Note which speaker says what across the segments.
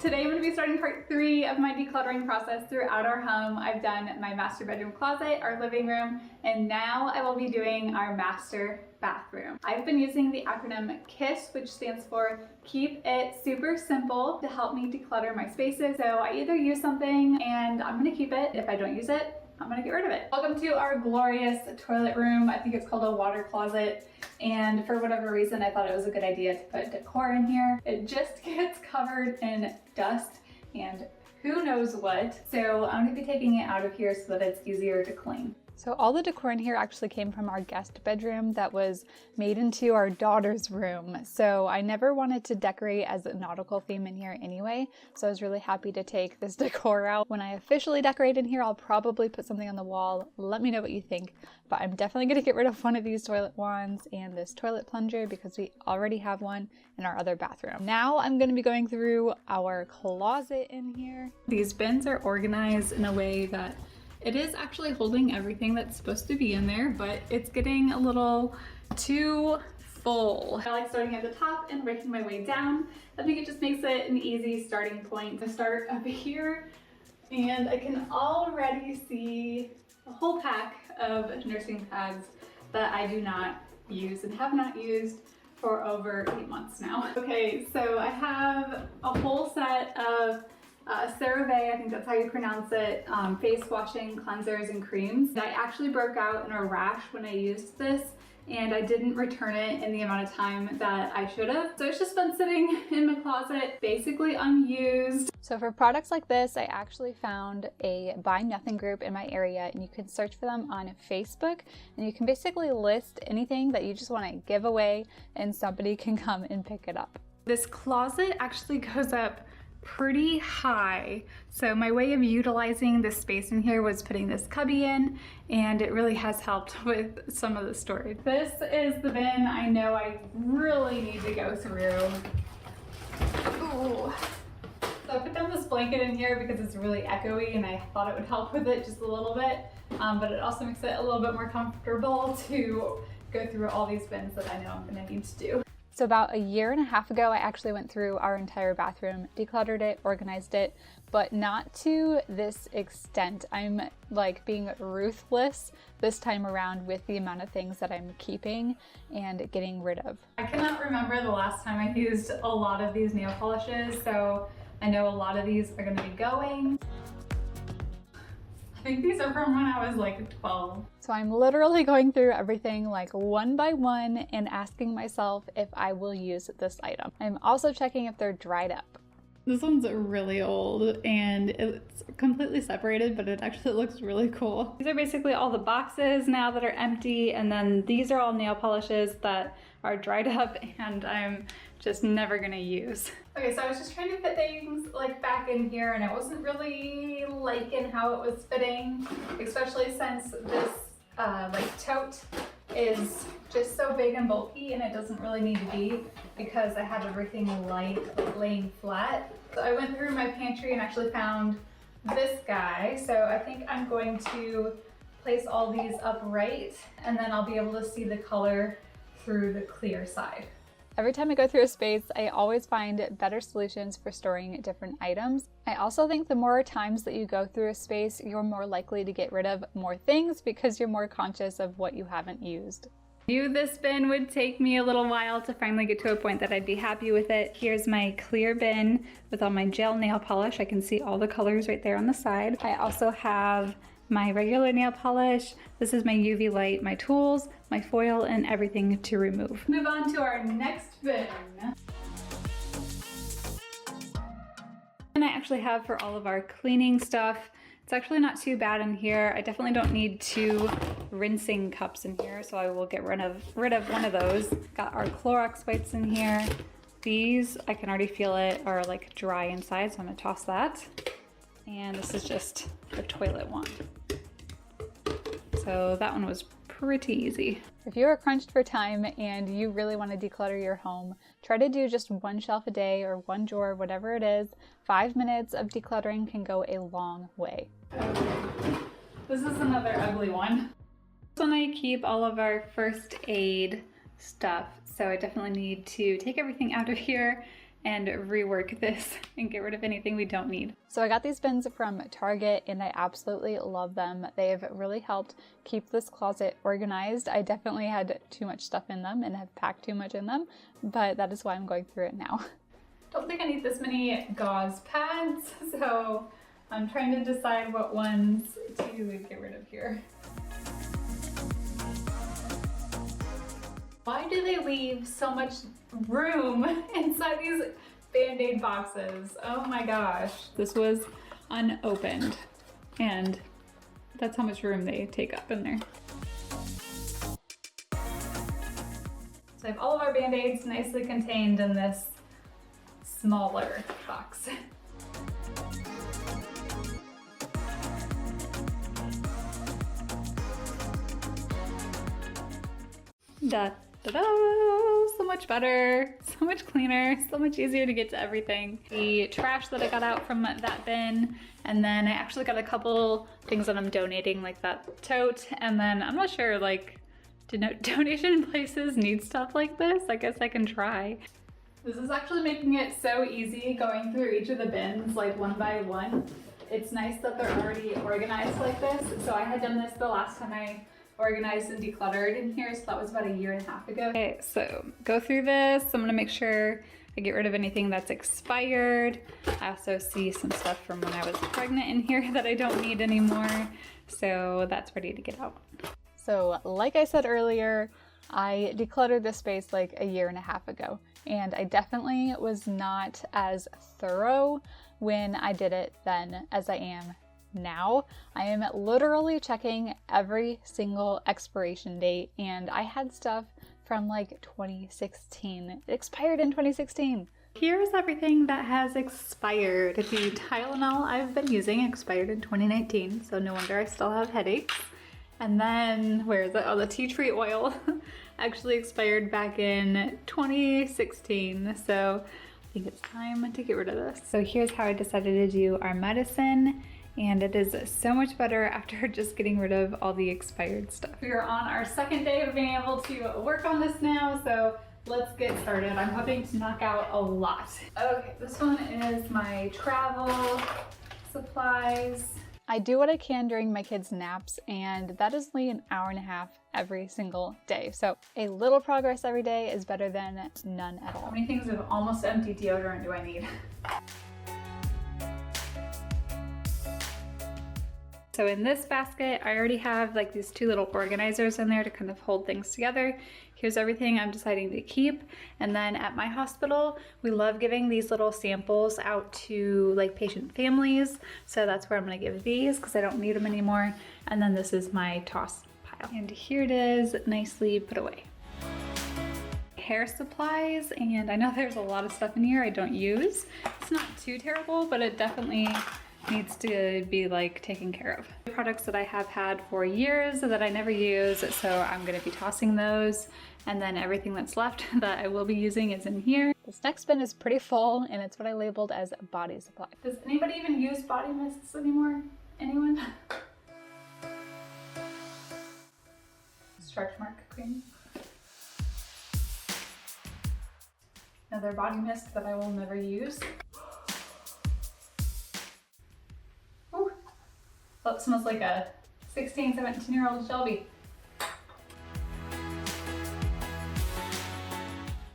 Speaker 1: Today I'm going to be starting part 3 of my decluttering process throughout our home. I've done my master bedroom closet, our living room, and now I will be doing our master bathroom. I've been using the acronym KISS, which stands for Keep It Super Simple, to help me declutter my spaces. So I either use something and I'm going to keep it. If I don't use it, I'm gonna get rid of it. Welcome to our glorious toilet room. I think it's called a water closet. And for whatever reason, I thought it was a good idea to put decor in here. It just gets covered in dust and who knows what. So I'm gonna be taking it out of here so that it's easier to clean. So all the decor in here actually came from our guest bedroom that was made into our daughter's room. So I never wanted to decorate as a nautical theme in here anyway. So I was really happy to take this decor out. When I officially decorate in here, I'll probably put something on the wall. Let me know what you think. But I'm definitely gonna get rid of one of these toilet wands and this toilet plunger because we already have one in our other bathroom. Now I'm gonna be going through our closet in here. These bins are organized in a way that it is actually holding everything that's supposed to be in there, but it's getting a little too full. I like starting at the top and working my way down. I think it just makes it an easy starting point to start up here. And I can already see a whole pack of nursing pads that I do not use and have not used for over 8 months now. Okay, so I have a whole set of CeraVe, I think that's how you pronounce it, face washing cleansers and creams. I actually broke out in a rash when I used this and I didn't return it in the amount of time that I should have. So it's just been sitting in my closet, basically unused. So for products like this, I actually found a Buy Nothing group in my area and you can search for them on Facebook and you can basically list anything that you just want to give away and somebody can come and pick it up. This closet actually goes up pretty high. So my way of utilizing this space in here was putting this cubby in, and it really has helped with some of the storage. This is the bin I know I really need to go through. Ooh. So I put down this blanket in here because it's really echoey and I thought it would help with it just a little bit, but it also makes it a little bit more comfortable to go through all these bins that I know I'm gonna need to do. So about 1.5 years ago, I actually went through our entire bathroom, decluttered it, organized it, but not to this extent. I'm like being ruthless this time around with the amount of things that I'm keeping and getting rid of. I cannot remember the last time I used a lot of these nail polishes, so I know a lot of these are gonna be going. I think these are from when I was like 12. So I'm literally going through everything like one by one and asking myself if I will use this item. I'm also checking if they're dried up. This one's really old and it's completely separated, but it actually looks really cool. These are basically all the boxes now that are empty, and then these are all nail polishes that are dried up and I'm just never gonna use. Okay, so I was just trying to fit things like back in here and I wasn't really liking how it was fitting, especially since this like tote is just so big and bulky and it doesn't really need to be because I have everything laying flat. So I went through my pantry and actually found this guy. So I think I'm going to place all these upright and then I'll be able to see the color through the clear side. Every time I go through a space, I always find better solutions for storing different items. I also think the more times that you go through a space, you're more likely to get rid of more things because you're more conscious of what you haven't used. I knew this bin would take me a little while to finally get to a point that I'd be happy with it. Here's my clear bin with all my gel nail polish. I can see all the colors right there on the side. I also have my regular nail polish. This is my UV light, my tools, my foil, and everything to remove. Move on to our next bin. And I actually have for all of our cleaning stuff. It's actually not too bad in here. I definitely don't need 2 rinsing cups in here, so I will get rid of one of those. Got our Clorox wipes in here. These, I can already feel it, are like dry inside, so I'm gonna toss that. And this is just the toilet one. So that one was pretty easy. If you are crunched for time and you really want to declutter your home, try to do just 1 shelf a day or 1 drawer, whatever it is. 5 minutes of decluttering can go a long way. Okay. This is another ugly one. This one I keep all of our first aid stuff. So I definitely need to take everything out of here and rework this and get rid of anything we don't need.
Speaker 2: So I got these bins from Target and I absolutely love them. They've really helped keep this closet organized. I definitely had too much stuff in them and have packed too much in them, but that is why I'm going through it now.
Speaker 1: Don't think I need this many gauze pads, so I'm trying to decide what ones to get rid of here. Why do they leave so much room inside these Band-Aid boxes? Oh my gosh. This was unopened and that's how much room they take up in there. So I have all of our Band-Aids nicely contained in this smaller box. Da-da-da! So much better, so much cleaner, so much easier to get to everything. The trash that I got out from that bin, and then I actually got a couple things that I'm donating, like that tote, and then I'm not sure, like, do donation places need stuff like this? I guess I can try. This is actually making it so easy going through each of the bins, like one by one. It's nice that they're already organized like this. So I had done this the last time I organized and decluttered in here, so that was about 1.5 years ago. Okay, so go through this. I'm gonna make sure I get rid of anything that's expired. I also see some stuff from when I was pregnant in here that I don't need anymore. So that's ready to get out.
Speaker 2: So like I said earlier, I decluttered this space like 1.5 years ago, and I definitely was not as thorough when I did it then as I am now. I am literally checking every single expiration date, and I had stuff from like 2016. It expired in 2016.
Speaker 1: Here's everything that has expired. The Tylenol I've been using expired in 2019, so no wonder I still have headaches. And then, where is it? Oh, the tea tree oil actually expired back in 2016. So I think it's time to get rid of this. So here's how I decided to do our medicine. And it is so much better after just getting rid of all the expired stuff. We are on our second day of being able to work on this now, so let's get started. I'm hoping to knock out a lot. Okay, this one is my travel supplies.
Speaker 2: I do what I can during my kids' naps, and that is only 1.5 hours every single day. So a little progress every day is better than none at all.
Speaker 1: How many things of almost empty deodorant do I need? So in this basket, I already have like these 2 little organizers in there to kind of hold things together. Here's everything I'm deciding to keep. And then at my hospital, we love giving these little samples out to like patient families. So that's where I'm gonna give these because I don't need them anymore. And then this is my toss pile. And here it is, nicely put away. Hair supplies, and I know there's a lot of stuff in here I don't use. It's not too terrible, but it definitely needs to be like taken care of. The products that I have had for years that I never use, so I'm gonna be tossing those, and then everything that's left that I will be using is in here.
Speaker 2: This next bin is pretty full, and it's what I labeled as body supply.
Speaker 1: Does anybody even use body mists anymore? Anyone? Stretch mark cream. Another body mist that I will never use. Ooh. Oh, it smells like a 16, 17-year-old Shelby.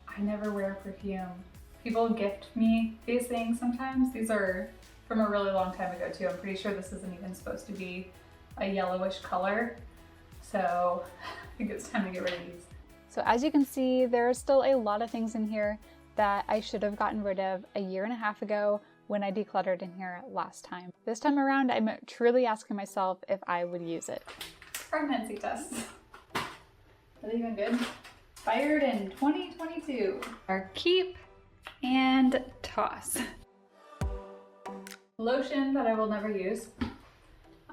Speaker 1: I never wear perfume. People gift me these things sometimes. These are from a really long time ago too. I'm pretty sure this isn't even supposed to be a yellowish color. So I think it's time to get rid of these.
Speaker 2: So as you can see, there are still a lot of things in here that I should have gotten rid of 1.5 years ago when I decluttered in here last time. This time around, I'm truly asking myself if I would use it.
Speaker 1: Pregnancy tests. Are they even good? Expired in 2022. Our keep and toss. Lotion that I will never use.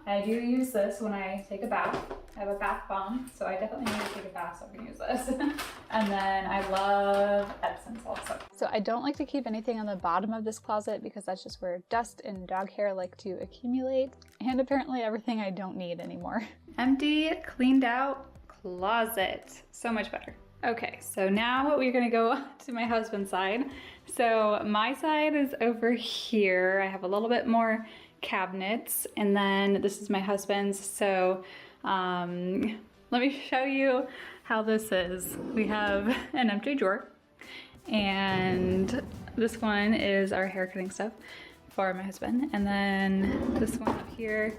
Speaker 1: I do use this when I take a bath. I have a bath bomb, so I definitely need to take a bath so I can use this. And then I love Epsom salt soap.
Speaker 2: So I don't like to keep anything on the bottom of this closet because that's just where dust and dog hair like to accumulate. And apparently everything I don't need anymore.
Speaker 1: Empty, cleaned out closet. So much better. Okay, so now we're gonna go to my husband's side. So my side is over here. I have a little bit more cabinets, and then this is my husband's. So let me show you how this is. We have an empty drawer, and this one is our hair cutting stuff for my husband. And then this one up here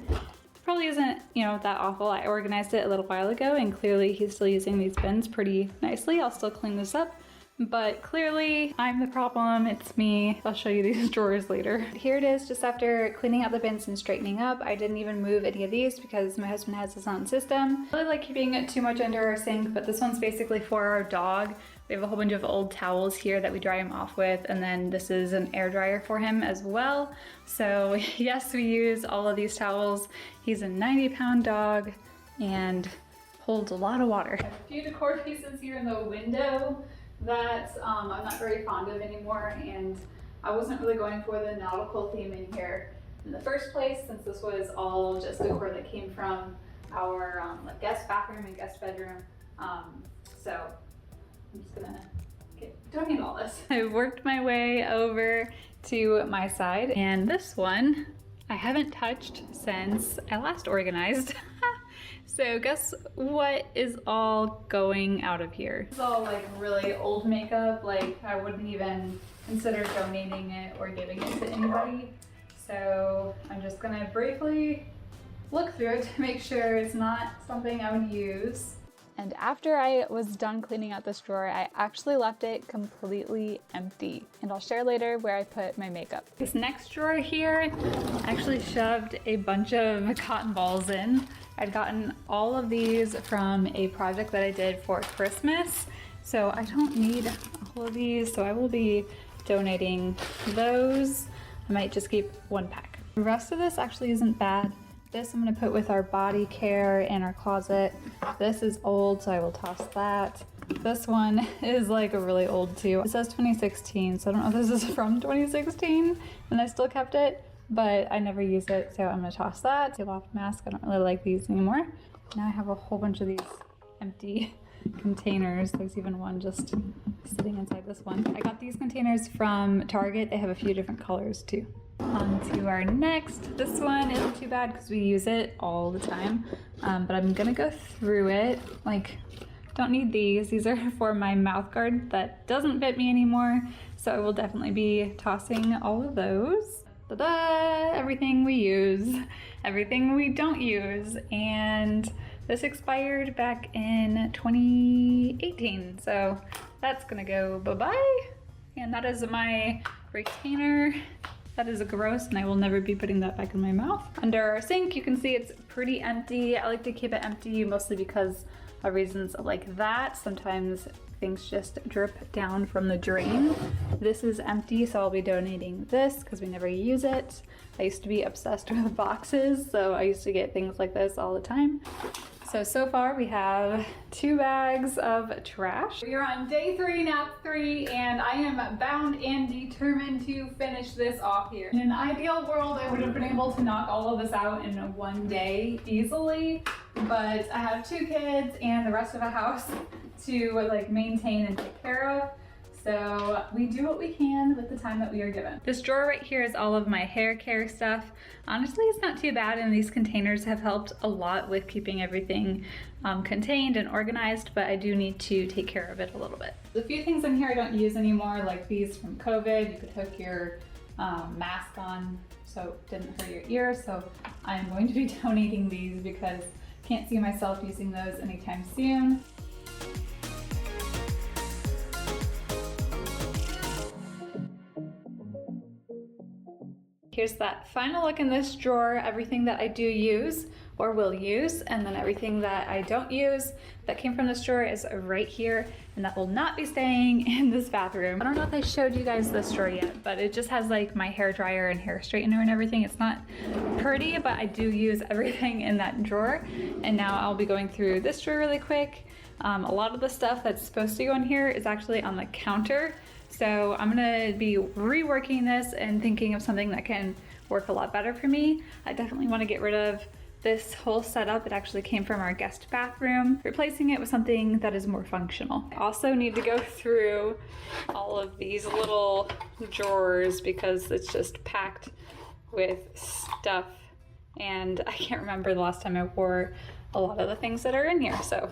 Speaker 1: probably isn't, you know, that awful. I organized it a little while ago, and clearly he's still using these bins pretty nicely. I'll still clean this up, but clearly I'm the problem. It's me. I'll show you these drawers later. Here it is just after cleaning out the bins and straightening up. I didn't even move any of these because my husband has his own system. I really like keeping it too much under our sink, but this one's basically for our dog. We have a whole bunch of old towels here that we dry him off with, and then this is an air dryer for him as well. So yes, we use all of these towels. He's a 90-pound dog and holds a lot of water. A few decor pieces here in the window that I'm not very fond of anymore, and I wasn't really going for the nautical theme in here in the first place, since this was all just decor that came from our like guest bathroom and guest bedroom. So I'm just gonna donate all this. I worked my way over to my side, and this one I haven't touched since I last organized. So guess what is all going out of here? It's all like really old makeup. Like I wouldn't even consider donating it or giving it to anybody. So I'm just gonna briefly look through it to make sure it's not something I would use.
Speaker 2: And after I was done cleaning out this drawer, I actually left it completely empty. And I'll share later where I put my makeup.
Speaker 1: This next drawer here, I actually shoved a bunch of cotton balls in. I'd gotten all of these from a project that I did for Christmas. So I don't need all of these, so I will be donating those. I might just keep one pack. The rest of this actually isn't bad. This I'm gonna put with our body care and our closet. This is old, so I will toss that. This one is like a really old too. It says 2016, so I don't know if this is from 2016 and I still kept it, but I never use it, so I'm gonna toss that. Peel off mask, I don't really like these anymore. Now I have a whole bunch of these empty containers. There's even one just sitting inside this one. I got these containers from Target. They have a few different colors too. On to our next. This one isn't too bad because we use it all the time, but I'm gonna go through it. Like, don't need these. These are for my mouth guard that doesn't fit me anymore, so I will definitely be tossing all of those. Ta-da! Everything we use, everything we don't use, and this expired back in 2018, so that's gonna go bye-bye. And that is my retainer. That is gross, and I will never be putting that back in my mouth. Under our sink, you can see it's pretty empty. I like to keep it empty mostly because of reasons like that. Sometimes things just drip down from the drain. This is empty, so I'll be donating this because we never use it. I used to be obsessed with boxes, so I used to get things like this all the time. So far we have 2 bags of trash. We are on day 3, nap 3, and I am bound and determined to finish this off here. In an ideal world, I would have been able to knock all of this out in one day easily, but I have 2 kids and the rest of the house to like maintain and take care of. So we do what we can with the time that we are given. This drawer right here is all of my hair care stuff. Honestly, it's not too bad, and these containers have helped a lot with keeping everything contained and organized, but I do need to take care of it a little bit. The few things in here I don't use anymore, like these from COVID. You could hook your mask on so it didn't hurt your ears, so I'm going to be donating these because I can't see myself using those anytime soon. Here's that final look in this drawer, everything that I do use or will use, and then everything that I don't use that came from this drawer is right here, and that will not be staying in this bathroom. I don't know if I showed you guys this drawer yet, but it just has like my hair dryer and hair straightener and everything. It's not pretty, but I do use everything in that drawer. And now I'll be going through this drawer really quick. A lot of the stuff that's supposed to go in here is actually on the counter. So I'm gonna be reworking this and thinking of something that can work a lot better for me. I definitely wanna get rid of this whole setup, it actually came from our guest bathroom, replacing it with something that is more functional. I also need to go through all of these little drawers because it's just packed with stuff, and I can't remember the last time I wore a lot of the things that are in here, so.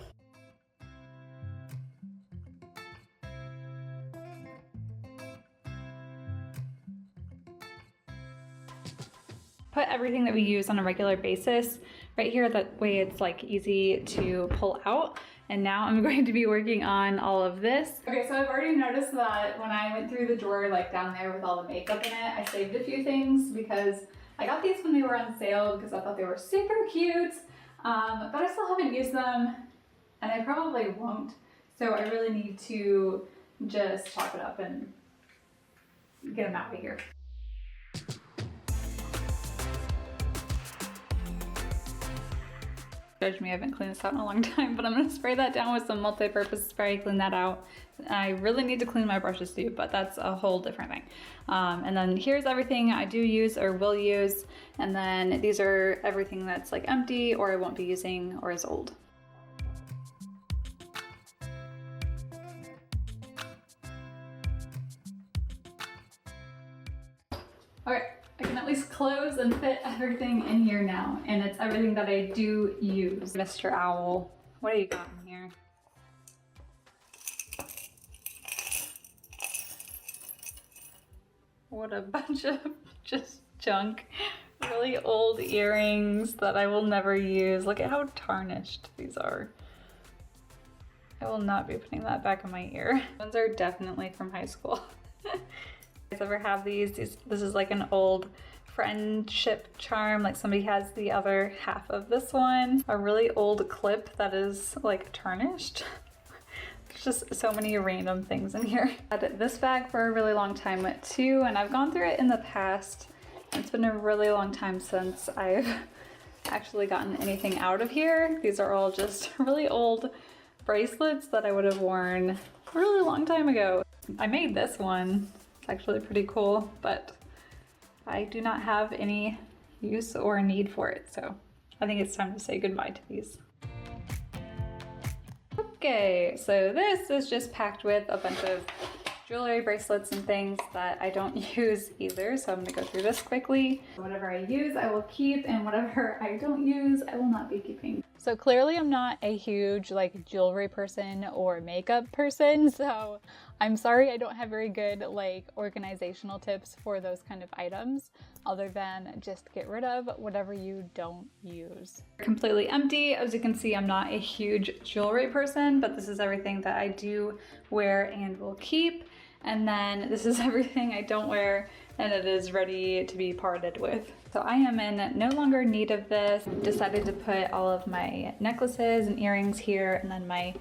Speaker 1: Put everything that we use on a regular basis right here, that way it's like easy to pull out. And now I'm going to be working on all of this. Okay, so I've already noticed that when I went through the drawer like down there with all the makeup in it, I saved a few things because I got these when they were on sale because I thought they were super cute, but I still haven't used them and I probably won't. So I really need to just chop it up and get them out of here. Judge me, I haven't cleaned this out in a long time, but I'm gonna spray that down with some multi-purpose spray, clean that out. I really need to clean my brushes too, but that's a whole different thing. And then here's everything I do use or will use, and then these are everything that's like empty or I won't be using or is old. Okay. I can at least close and fit everything in here now, and it's everything that I do use. Mr. Owl, what do you got in here? What a bunch of just junk. Really old earrings that I will never use. Look at how tarnished these are. I will not be putting that back in my ear. Ones are definitely from high school. You guys ever have these? This is like an old friendship charm, like somebody has the other half of this one. A really old clip that is like tarnished. There's just so many random things in here. I had this bag for a really long time too, and I've gone through it in the past. It's been a really long time since I've actually gotten anything out of here. These are all just really old bracelets that I would have worn a really long time ago. I made this one. It's actually pretty cool, but I do not have any use or need for it, so I think it's time to say goodbye to these. Okay, so this is just packed with a bunch of jewelry, bracelets, and things that I don't use either, so I'm gonna go through this quickly. Whatever I use, I will keep, and whatever I don't use, I will not be keeping.
Speaker 2: So clearly I'm not a huge like jewelry person or makeup person, so I'm sorry I don't have very good like organizational tips for those kind of items, other than just get rid of whatever you don't use.
Speaker 1: Completely empty. As you can see, I'm not a huge jewelry person, but this is everything that I do wear and will keep. And then this is everything I don't wear and it is ready to be parted with. So I am in no longer need of this. Decided to put all of my necklaces and earrings here, and then my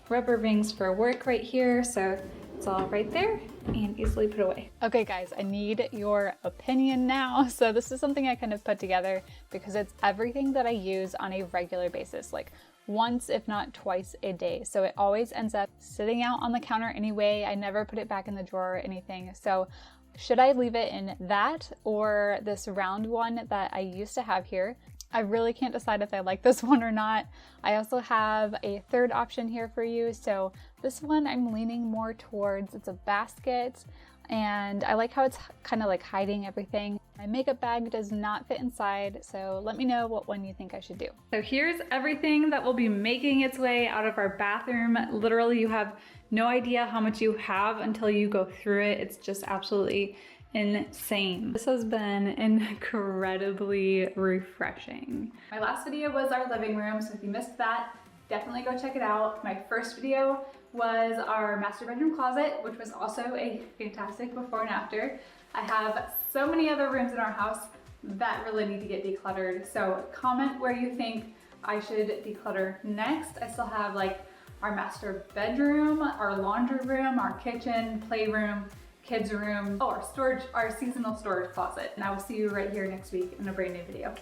Speaker 1: rubber rings for work right here. So it's all right there and easily put away.
Speaker 2: Okay guys, I need your opinion now. So this is something I kind of put together because it's everything that I use on a regular basis, like once if not twice a day. So it always ends up sitting out on the counter anyway. I never put it back in the drawer or anything. So should I leave it in that or this round one that I used to have here? I really can't decide if I like this one or not. I also have a third option here for you. So this one I'm leaning more towards. It's a basket and I like how it's kind of like hiding everything. My makeup bag does not fit inside, so let me know what one you think I should do.
Speaker 1: So here's everything that will be making its way out of our bathroom. Literally, you have no idea how much you have until you go through it. It's just absolutely insane. This has been incredibly refreshing. My last video was our living room, so if you missed that, definitely go check it out. My first video was our master bedroom closet, which was also a fantastic before and after. I have so many other rooms in our house that really need to get decluttered, so comment where you think I should declutter next. I still have like our master bedroom, our laundry room, our kitchen, playroom, kids room, oh, our seasonal storage closet. And I will see you right here next week in a brand new video.